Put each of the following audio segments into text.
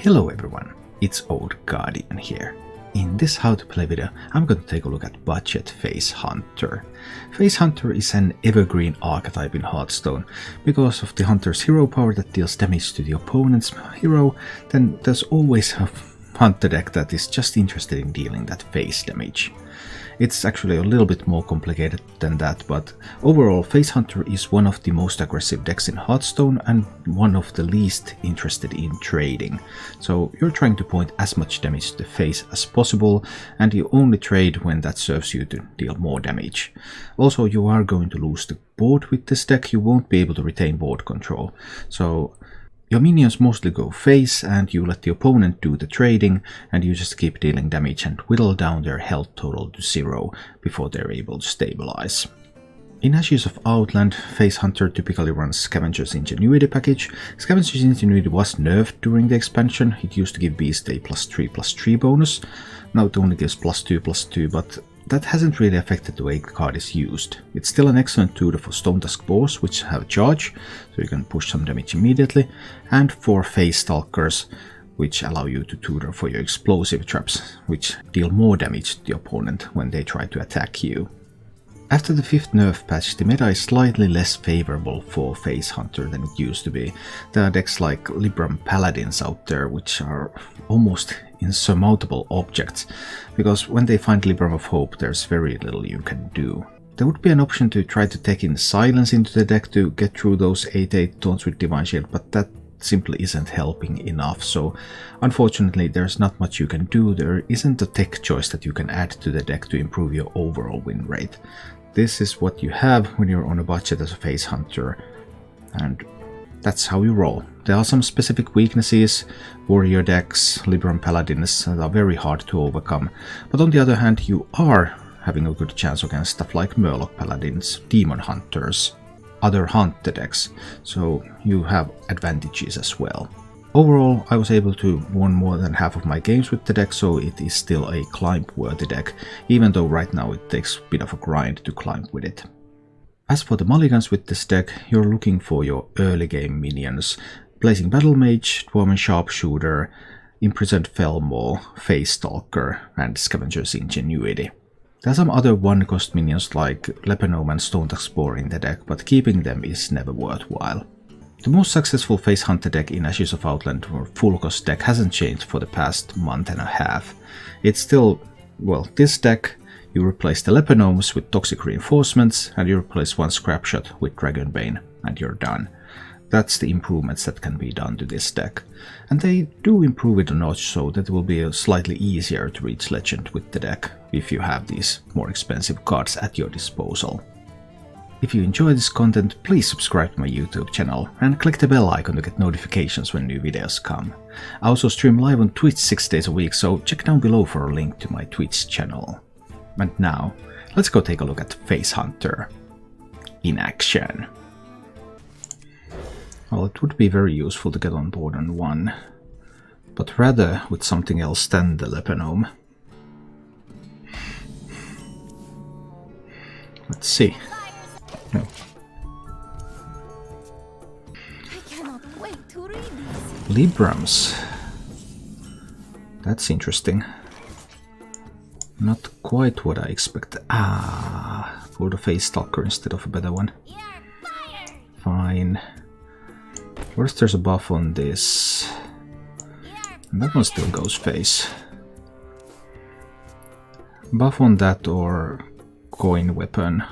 Hello everyone, it's Old Guardian here. In this how to play video, I'm going to take a look at budget Face Hunter. Face Hunter is an evergreen archetype in Hearthstone. Because of the Hunter's hero power that deals damage to the opponent's hero, then there's always a Hunter deck that is just interested in dealing that face damage. It's actually a little bit more complicated than that, but overall Face Hunter is one of the most aggressive decks in Hearthstone and one of the least interested in trading. So you're trying to point as much damage to the face as possible, and you only trade when that serves you to deal more damage. Also, you are going to lose the board with this deck, you won't be able to retain board control. So your minions mostly go face and you let the opponent do the trading, and you just keep dealing damage and whittle down their health total to 0 before they're able to stabilize. In Ashes of Outland, Face Hunter typically runs Scavenger's Ingenuity package. Scavenger's Ingenuity was nerfed during the expansion. It used to give Beast a +3/+3 bonus. Now it only gives +2/+2, but that hasn't really affected the way the card is used. It's still an excellent tutor for Stone Tusk Boars, which have charge, so you can push some damage immediately, and for Face Stalkers, which allow you to tutor for your explosive traps, which deal more damage to the opponent when they try to attack you. After the 5th nerf patch, the meta is slightly less favorable for Face Hunter than it used to be. There are decks like Libram Paladins out there, which are almost insurmountable objects, because when they find Libram of Hope, there's very little you can do. There would be an option to try to take in Silence into the deck to get through those 8/8 taunts with Divine Shield, but that simply isn't helping enough, so unfortunately there's not much you can do. There isn't a tech choice that you can add to the deck to improve your overall win rate. This is what you have when you're on a budget as a Face Hunter, and that's how you roll. There are some specific weaknesses, warrior decks, Libram Paladins, that are very hard to overcome, but on the other hand you are having a good chance against stuff like Murloc Paladins, Demon Hunters, other Hunter decks, so you have advantages as well. Overall, I was able to win more than half of my games with the deck, so it is still a climb-worthy deck, even though right now it takes a bit of a grind to climb with it. As for the mulligans with this deck, you're looking for your early game minions, Blazing Battle Mage, Dwarven Sharpshooter, Imprisoned Felmaw, Face Stalker, and Scavenger's Ingenuity. There are some other one-cost minions like Lepenome and Stone Tusk Boar in the deck, but keeping them is never worthwhile. The most successful Face Hunter deck in Ashes of Outland, or full-cost deck, hasn't changed for the past month and a half. It's still, well, this deck, you replace the Lepenomes with Toxic Reinforcements, and you replace one Scrapshot with Dragonbane, and you're done. That's the improvements that can be done to this deck. And they do improve it a notch, so that it will be slightly easier to reach Legend with the deck, if you have these more expensive cards at your disposal. If you enjoy this content, please subscribe to my YouTube channel and click the bell icon to get notifications when new videos come. I also stream live on Twitch 6 days a week, so check down below for a link to my Twitch channel. And now, let's go take a look at Face Hunter in action. Well, it would be very useful to get on board on one, but rather with something else than the Lepenome. Let's see. No. I cannot wait to read this. Librams. That's interesting. Not quite what I expected. Ah, for the Face Stalker instead of a better one. Fine. First there's a buff on this. And that one still goes face. Buff on that or coin weapon.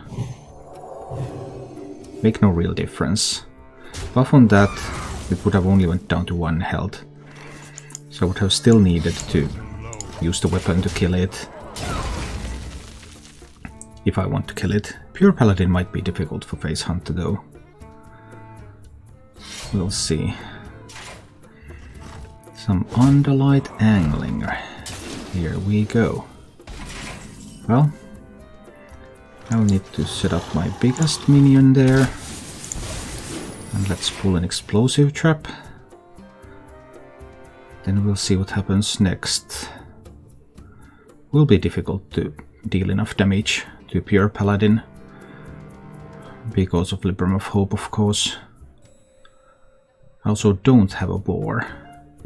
Make no real difference. Buff on that, it would have only went down to 1 health. So I would have still needed to use the weapon to kill it. If I want to kill it. Pure Paladin might be difficult for Face Hunter though. We'll see. Some Underlight Angling. Here we go. Well, I'll need to set up my biggest minion there. And let's pull an explosive trap. Then we'll see what happens next. Will be difficult to deal enough damage to Pure Paladin. Because of Libram of Hope, of course. I also don't have a boar.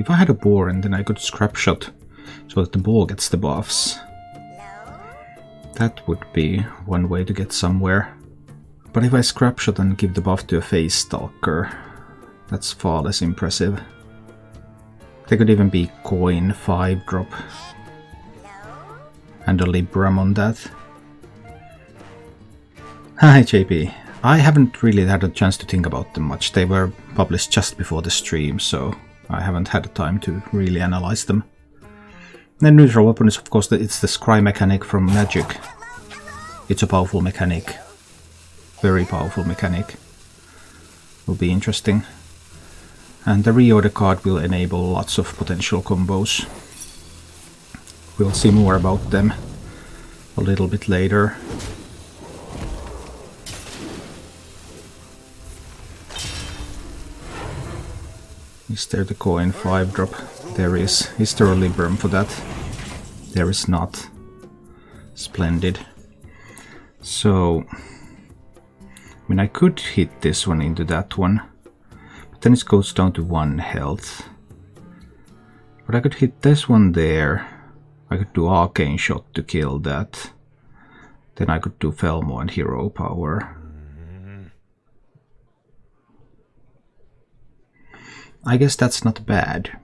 If I had a boar and then I could scrap shot so that the boar gets the buffs, that would be one way to get somewhere. But if I scrap shot and give the buff to a face stalker, that's far less impressive. There could even be coin 5 drop and a Libram on that. Hi JP. I haven't really had a chance to think about them much. They were published just before the stream, so I haven't had the time to really analyze them. The neutral weapon is of course it's the scry mechanic from Magic. It's a powerful mechanic. Very powerful mechanic. Will be interesting. And the reorder card will enable lots of potential combos. We'll see more about them a little bit later. Is there the coin 5 drop? There is. Is there a Libram for that? There is not. Splendid. So, I mean, I could hit this one into that one, but then it goes down to 1 health. But I could hit this one there. I could do Arcane Shot to kill that. Then I could do Felmo and Hero Power. I guess that's not bad.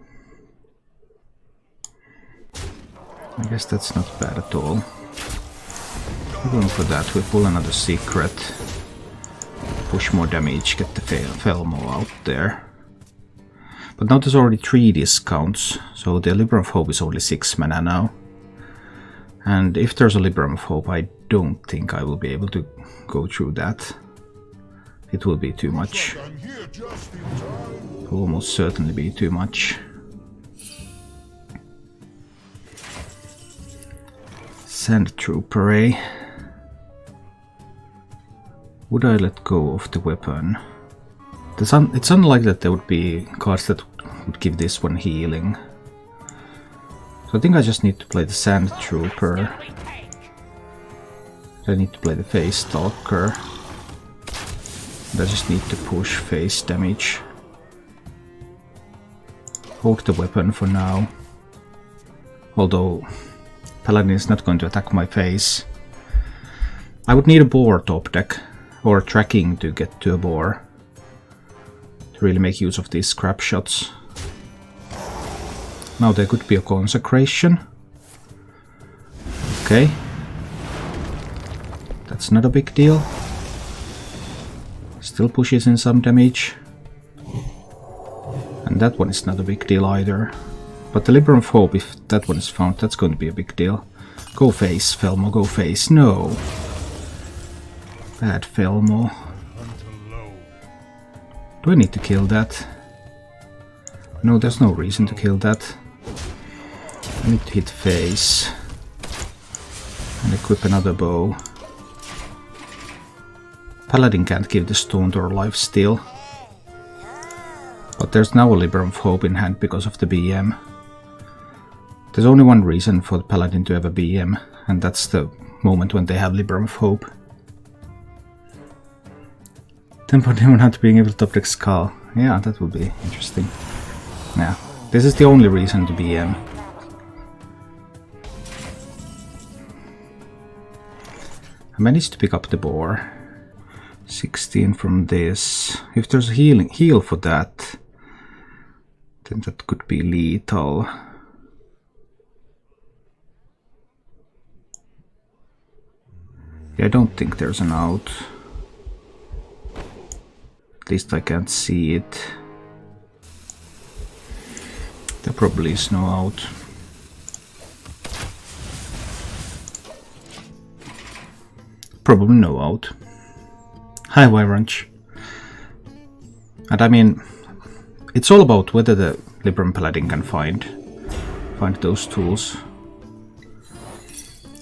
I guess that's not bad at all. We're going for that. We pull another secret. Push more damage, get the Felmo out there. But now there's already 3 discounts, so the Libram of Hope is only 6 mana now. And if there's a Libram of Hope, I don't think I will be able to go through that. It will be too much. It will almost certainly be too much. Sand Trooper, eh? Would I let go of the weapon? It's unlikely that there would be cards that would give this one healing. So I think I just need to play the Sand Trooper. I need to play the Face Stalker. And I just need to push face damage. Hold the weapon for now. Although Paladin is not going to attack my face. I would need a boar top deck, or tracking to get to a boar, to really make use of these scrap shots. Now there could be a consecration. Okay. That's not a big deal. Still pushes in some damage. And that one is not a big deal either. But the Libram of Hope, if that one is found, that's going to be a big deal. Go face, Felmo, go face. No! Bad Felmo. Do I need to kill that? No, there's no reason to kill that. I need to hit face. And equip another bow. Paladin can't give the Stone Door lifesteal. But there's now a Libram of Hope in hand because of the BM. There's only one reason for the Paladin to have a BM, and that's the moment when they have Libram of Hope. Tempo Demon not being able to top deck Skull. Yeah, that would be interesting. Yeah, this is the only reason to BM. I managed to pick up the boar. 16 from this. If there's a heal for that, then that could be lethal. Yeah, I don't think there's an out. At least I can't see it. There probably is no out. Probably no out. Hi Wyranch. And I mean, it's all about whether the Libram Paladin can find those tools.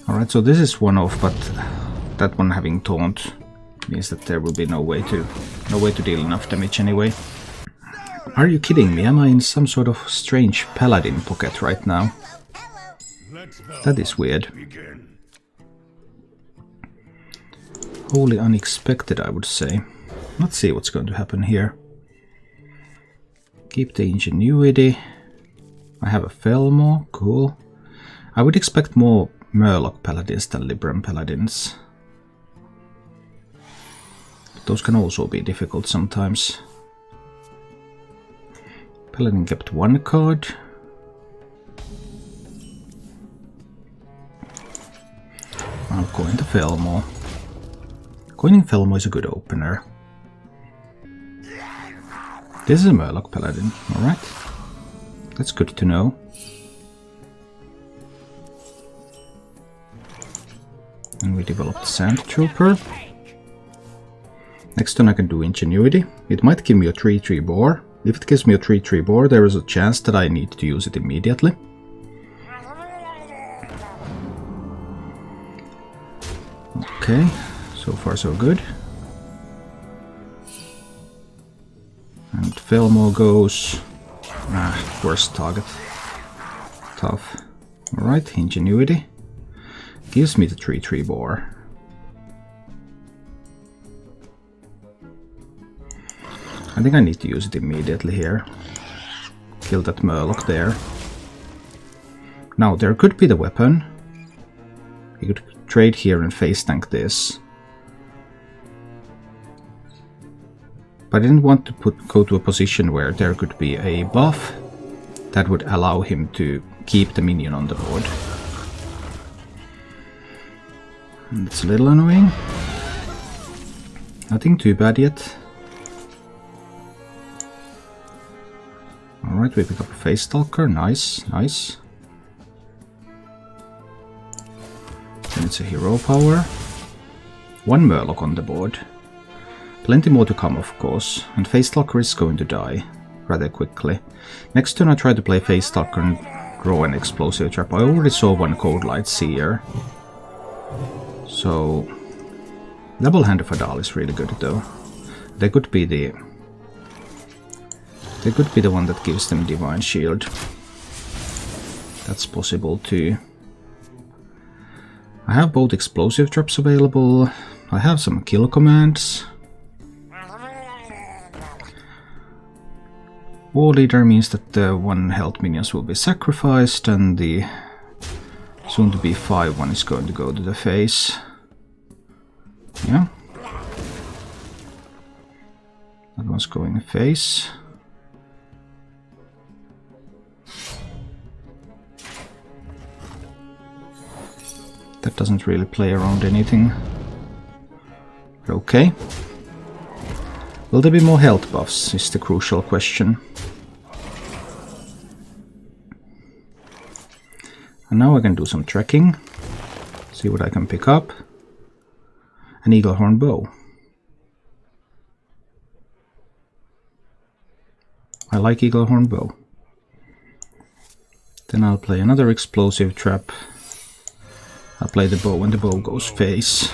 Alright, so this is one off, but that one having taunt means that there will be no way to deal enough damage anyway. Are you kidding me? Am I in some sort of strange Paladin pocket right now? That is weird. Wholly unexpected, I would say. Let's see what's going to happen here. Keep the ingenuity. I have a Felmo, cool. I would expect more Murloc Paladins than Libram Paladins. But those can also be difficult sometimes. Paladin kept one card. I'll go into Felmo. Coining Felmo is a good opener. This is a Murloc Paladin, alright. That's good to know. And we developed Sand Trooper. Next turn I can do Ingenuity. It might give me a 3/3 boar. If it gives me a 3/3 boar, there is a chance that I need to use it immediately. Okay, so far so good. And Felmo goes... worst target. Tough. Alright, Ingenuity. Gives me the 3/3 boar. I think I need to use it immediately here. Kill that Murloc there. Now, there could be the weapon. You could trade here and face tank this. But I didn't want to go to a position where there could be a buff that would allow him to keep the minion on the board. And it's a little annoying. Nothing too bad yet. Alright, we pick up a Face Stalker. Nice, nice. Then it's a hero power. One Murloc on the board. Plenty more to come, of course. And Face Stalker is going to die rather quickly. Next turn I try to play Face Stalker and draw an Explosive Trap. I already saw one Cold Light Seer. So... Double Hand of Adal is really good though. They could be the... They could be the one that gives them Divine Shield. That's possible too. I have both Explosive Traps available. I have some kill commands. War Leader means that the 1 health minions will be sacrificed and the soon to be 5 one is going to go to the face. Yeah. That one's going face. That doesn't really play around anything. Okay. Will there be more health buffs is the crucial question. And now I can do some tracking. See what I can pick up. An Eaglehorn Bow. I like Eaglehorn Bow. Then I'll play another Explosive Trap. I'll play the bow when the bow goes face.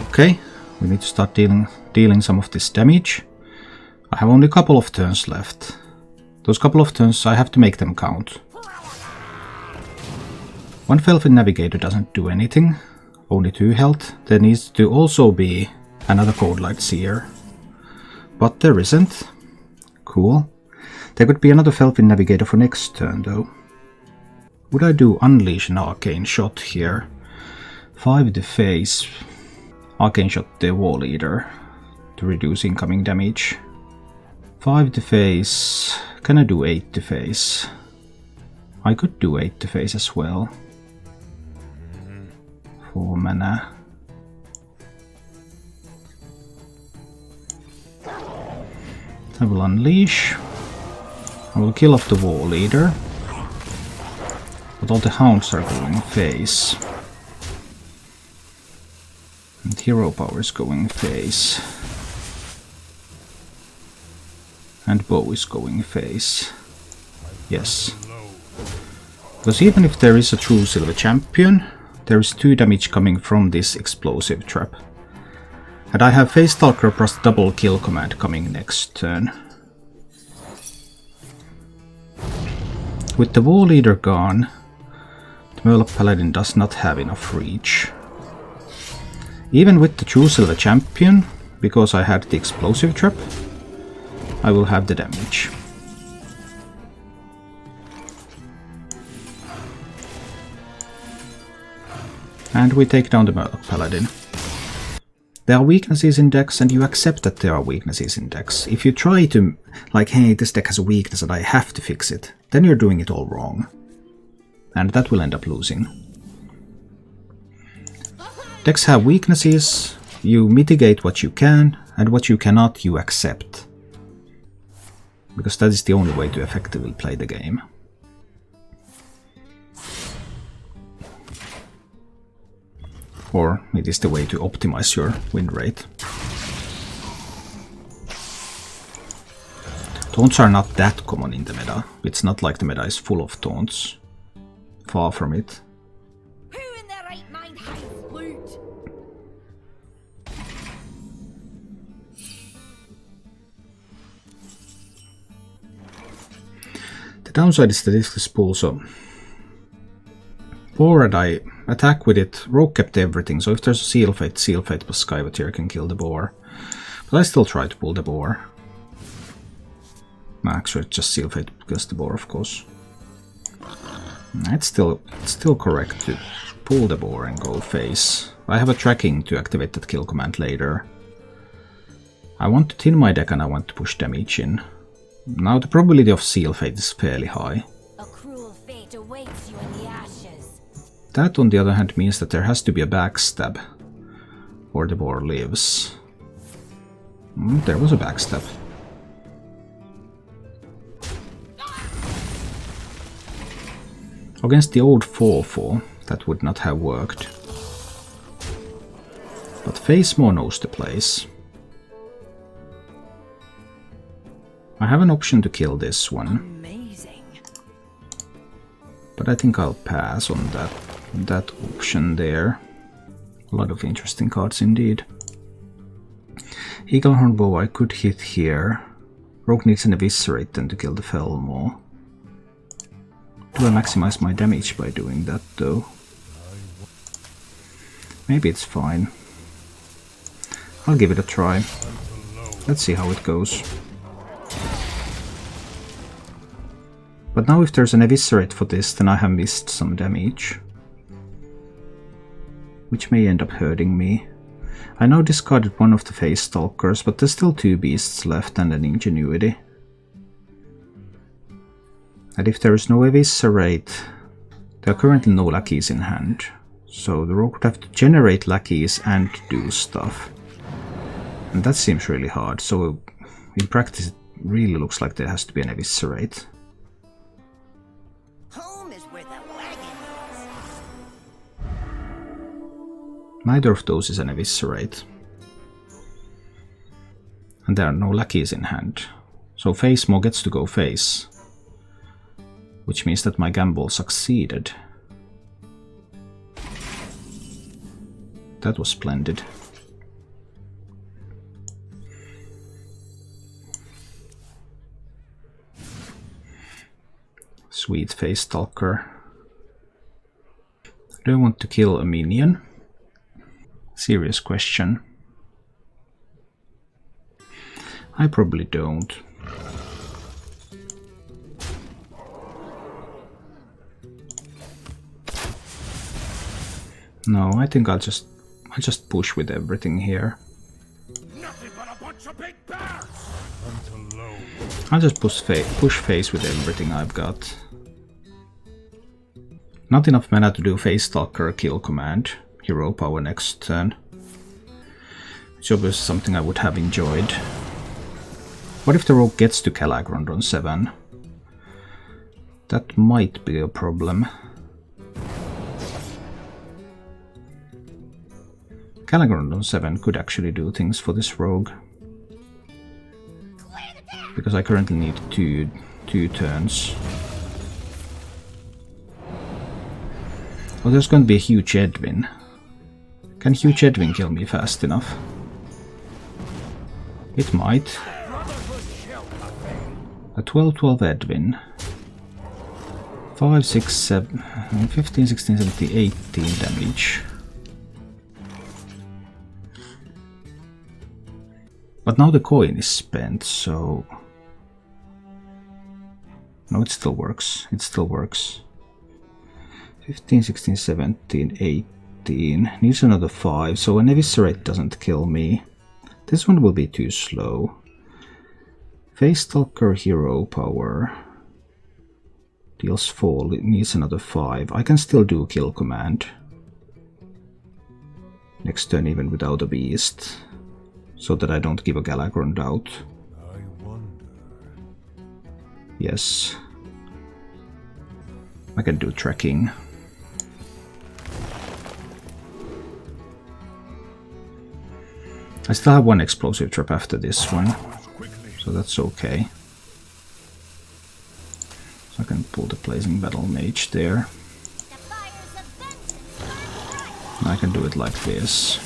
Okay, we need to start dealing some of this damage. I have only a couple of turns left. Those couple of turns, I have to make them count. One Felfin Navigator doesn't do anything. Only 2 health. There needs to also be another Cold Light Seer. But there isn't. Cool. There could be another Felfin Navigator for next turn though. Would I do Unleash an Arcane Shot here? 5 to face. Arcane Shot the War Leader to reduce incoming damage. 5 to face. Can I do 8 to face? I could do 8 to face as well. 4 mana. I will Unleash. I will kill off the War Leader. But all the hounds are going face. And hero power is going face. And bow is going face. Yes. Because even if there is a true silver champion, there is 2 damage coming from this Explosive Trap. And I have Face Stalker plus double kill command coming next turn. With the War Leader gone, the Murloc Paladin does not have enough reach. Even with the true silver champion, because I had the Explosive Trap, I will have the damage. And we take down the Murloc Paladin. There are weaknesses in decks, and you accept that there are weaknesses in decks. If you try to, like, hey, this deck has a weakness and I have to fix it, then you're doing it all wrong. And that will end up losing. Decks have weaknesses, you mitigate what you can, and what you cannot, you accept. Because that is the only way to effectively play the game. Or it is the way to optimize your win rate. Taunts are not that common in the meta. It's not like the meta is full of taunts. Far from it. Who in their right mind has loot? The downside is that it's this pool, so Board I attack with it, Rogue kept everything, so if there's a Seal Fate plus Skyvateer can kill the boar. But I still try to pull the boar. Actually, it's just Seal Fate because the boar, of course. It's still correct to pull the boar and go face. I have a tracking to activate that kill command later. I want to thin my deck and I want to push damage in. Now the probability of Seal Fate is fairly high. A cruel fate awaits you in the ashes. That, on the other hand, means that there has to be a backstab, or the boar lives. There was a backstab. Against the old 4-4, that would not have worked. But Facemore knows the place. I have an option to kill this one. Amazing. But I think I'll pass on that option there. A lot of interesting cards indeed. Eaglehorn Bow I could hit here. Rogue needs an Eviscerate then to kill the Felmaw. Do I maximize my damage by doing that though? Maybe it's fine. I'll give it a try. Let's see how it goes. But now if there's an Eviscerate for this, then I have missed some damage. Which may end up hurting me. I now discarded one of the Face Stalkers, but there's still 2 beasts left and an Ingenuity. And if there is no Eviscerate, there are currently no lackeys in hand. So the rogue would have to generate lackeys and do stuff. And that seems really hard, so in practice it really looks like there has to be an Eviscerate. Home is where the wagon is. Neither of those is an Eviscerate. And there are no lackeys in hand. So Facemore gets to go face. Which means that my gamble succeeded. That was splendid. Sweet Face Stalker. Do I want to kill a minion? Serious question. I probably don't. No, I think I'll just push with everything here. Nothing but a bunch of big bears. I'll just push face with everything I've got. Not enough mana to do Face Stalker kill command. Hero power next turn. Which obviously is something I would have enjoyed. What if the rogue gets to Calagrond on 7? That might be a problem. Calagrond on 7 could actually do things for this rogue. Because I currently need two turns. Oh, there's going to be a huge Edwin. Can huge Edwin kill me fast enough? It might. A 12-12 Edwin. 5, 6, 7, 15, 16, 17, 18 damage. But now the coin is spent, so... No, it still works. 15, 16, 17, 14. Needs another 5, so an Eviscerate doesn't kill me. This one will be too slow. Face Stalker hero power. Deals 4, needs another 5. I can still do kill command. Next turn even without a beast. So that I don't give a Galagrond out. Yes. I can do tracking. I still have one explosive trap after this one, so that's okay. So I can pull the Blazing Battle Mage there. I can do it like this.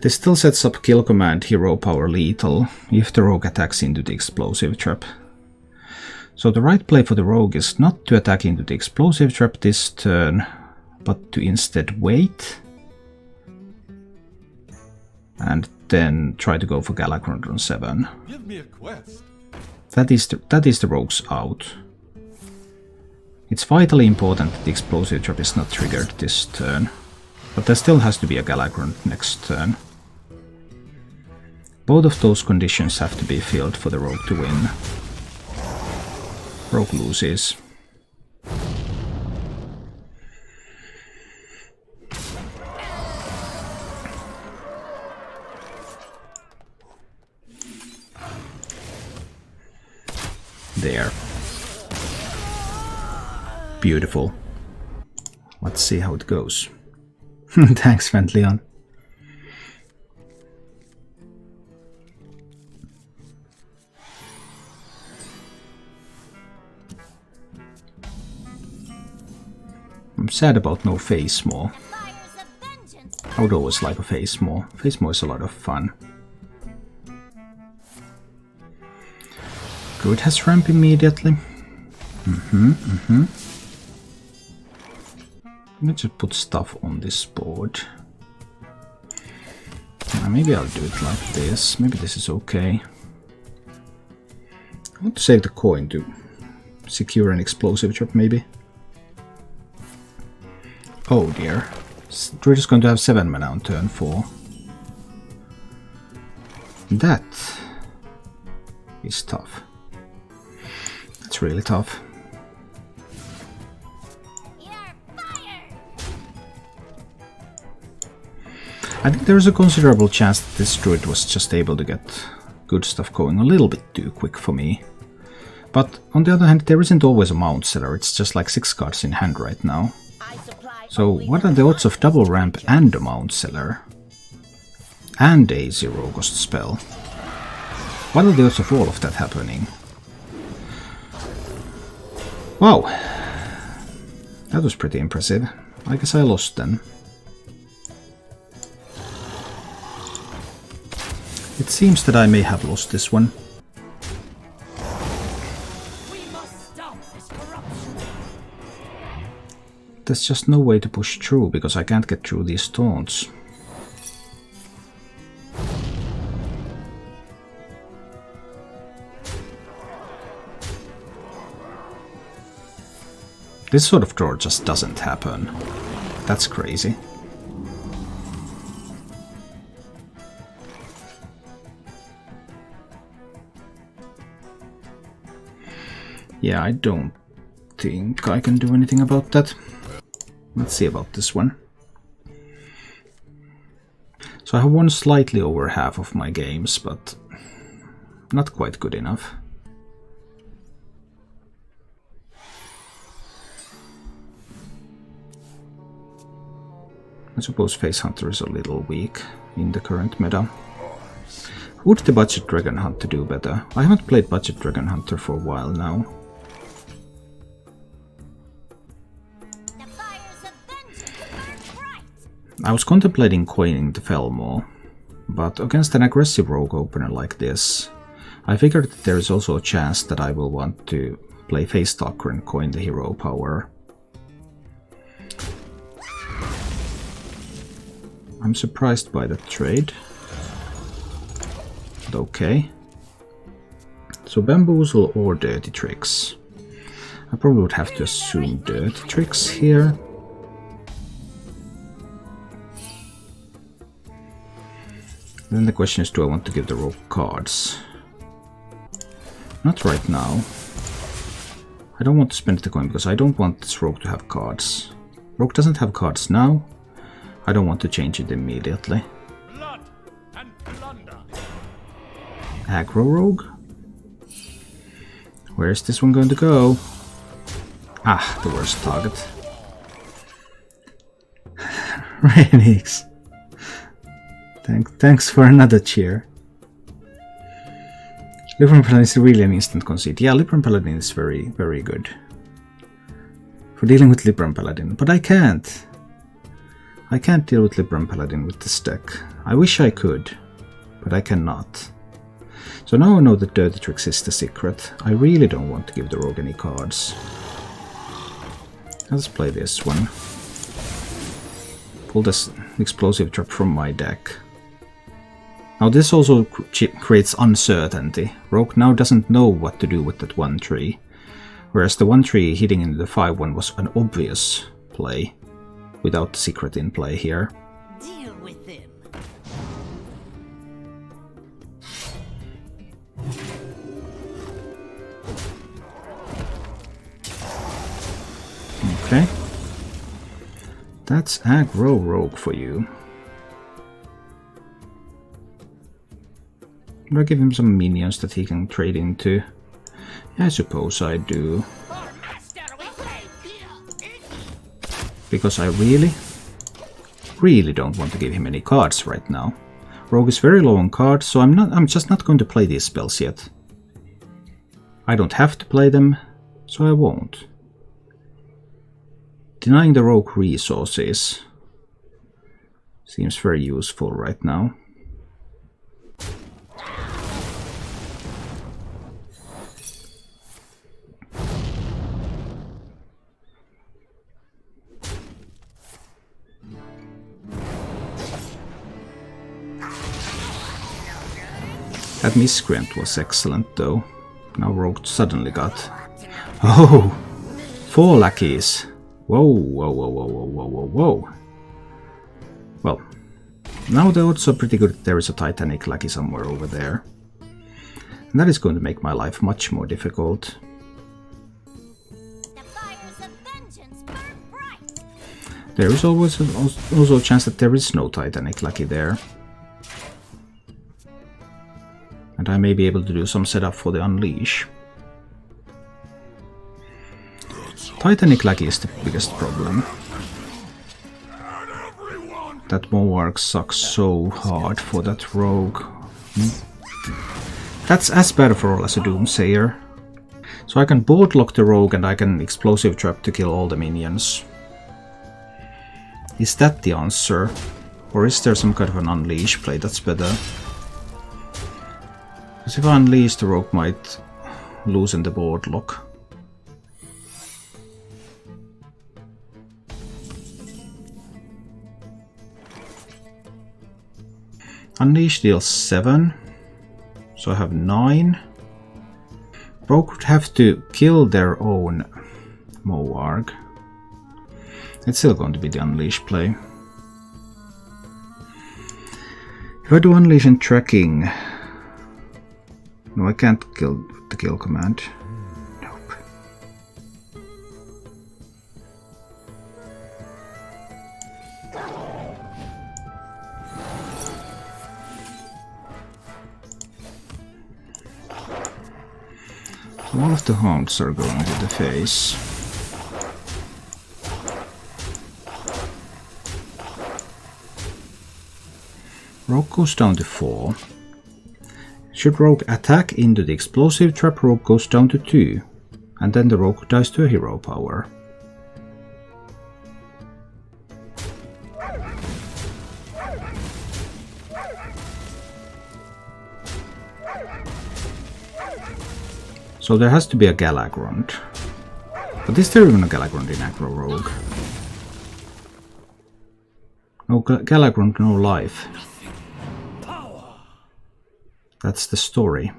This still sets up kill command hero power lethal if the rogue attacks into the explosive trap. So the right play for the rogue is not to attack into the explosive trap this turn, but to instead wait and then try to go for Galagrond on 7. Give me a quest. That is the rogue's out. It's vitally important that the explosive trap is not triggered this turn, but there still has to be a Galagrond next turn. Both of those conditions have to be filled for the rogue to win. Rogue loses. There. Beautiful. Let's see how it goes. Thanks, Ventleon. I'm sad about no Face Maw. I would always like a Face Maw. Face Maw is a lot of fun. Druid has ramp immediately. Let me just put stuff on this board. Maybe I'll do it like this. Maybe this is okay. I want to save the coin to secure an explosive trap, maybe. Oh dear. Druid is going to have 7 mana on turn 4. That is tough. That's really tough. I think there is a considerable chance that this Druid was just able to get good stuff going a little bit too quick for me. But on the other hand, there isn't always a Mount Seller, it's just like 6 cards in hand right now. So what are the odds of double ramp and a Mount Seller? And a 0 cost spell? What are the odds of all of that happening? Wow! That was pretty impressive. I guess I lost then. It seems that I may have lost this one. There's just no way to push through because I can't get through these taunts. This sort of draw just doesn't happen. That's crazy. Yeah, I don't think I can do anything about that. Let's see about this one. So I have won slightly over half of my games, but not quite good enough. I suppose Face Hunter is a little weak in the current meta. Would the Budget Dragon Hunter do better? I haven't played Budget Dragon Hunter for a while now. I was contemplating coining the Felmaw, but against an aggressive rogue opener like this, I figured that there is also a chance that I will want to play Face Stalker and coin the hero power. I'm surprised by that trade. But okay. So Bamboozle or Dirty Tricks. I probably would have to assume Dirty Tricks here. Then the question is, do I want to give the rogue cards? Not right now. I don't want to spend the coin because I don't want this rogue to have cards. Rogue doesn't have cards now. I don't want to change it immediately. Blood and plunder. Aggro rogue? Where is this one going to go? Ah, the worst target. Renix. Thanks for another cheer. Libram Paladin is really an instant concede. Yeah, Libram Paladin is very, very good for dealing with Libram Paladin, but I can't. I can't deal with Libram Paladin with this deck. I wish I could, but I cannot. So now I know that Dirty Tricks is the secret. I really don't want to give the rogue any cards. Let's play this one. Pull this explosive trap from my deck. Now this also creates uncertainty. Rogue now doesn't know what to do with that 1-3. Whereas the 1-3 hitting into the 5-1 was an obvious play. Without the secret in play here. Deal with him. Okay. That's aggro rogue for you. Do I give him some minions that he can trade into? Yeah, I suppose I do. Because I really don't want to give him any cards right now. Rogue is very low on cards, so I'm just not going to play these spells yet. I don't have to play them, so I won't. Denying the rogue resources seems very useful right now. That miscreant was excellent though. Now Rogue suddenly got... Oh! 4 lackeys! Whoa, whoa, whoa, whoa, whoa, whoa, whoa, whoa. Well, now the odds are pretty good that there is a Titanic lackey somewhere over there. And that is going to make my life much more difficult. The fires of vengeance burn bright. There is always also a chance that there is no Titanic lackey there. And I may be able to do some setup for the Unleash. Titanic lackey is the biggest problem. That Moarg sucks so hard for that rogue. That's as bad of a roll as a Doomsayer. So I can board lock the rogue and I can explosive trap to kill all the minions. Is that the answer? Or is there some kind of an Unleash play that's better? Because if I Unleash, the rogue might loosen the board lock. Unleash deals 7, so I have 9. Rogue would have to kill their own Moarg. It's still going to be the Unleash play. If I do Unleash and tracking... No, I can't kill the kill command. Nope. All of the haunts are going to the face. Rogue goes down to 4. Should Rogue attack into the explosive trap, Rogue goes down to 2. And then the Rogue dies to a hero power. So there has to be a Galagrond. But is there even a Galagrond in Aggro Rogue? No Galagrond, no life. That's the story.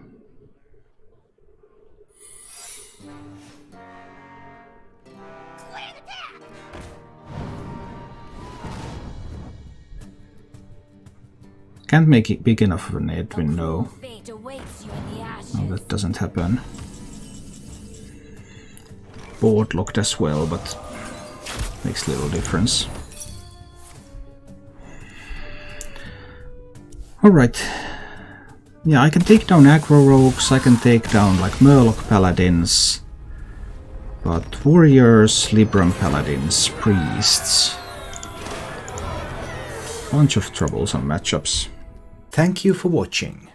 Can't make it big enough of an Edwin, no. Fate awaits you in the ashes. No, that doesn't happen. Board locked as well, but makes little difference. Alright. Yeah, I can take down aggro rogues, I can take down like Murloc paladins. But warriors, Libram paladins, priests. Bunch of troublesome matchups. Thank you for watching.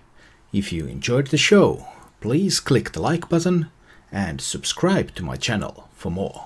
If you enjoyed the show, please click the like button and subscribe to my channel for more.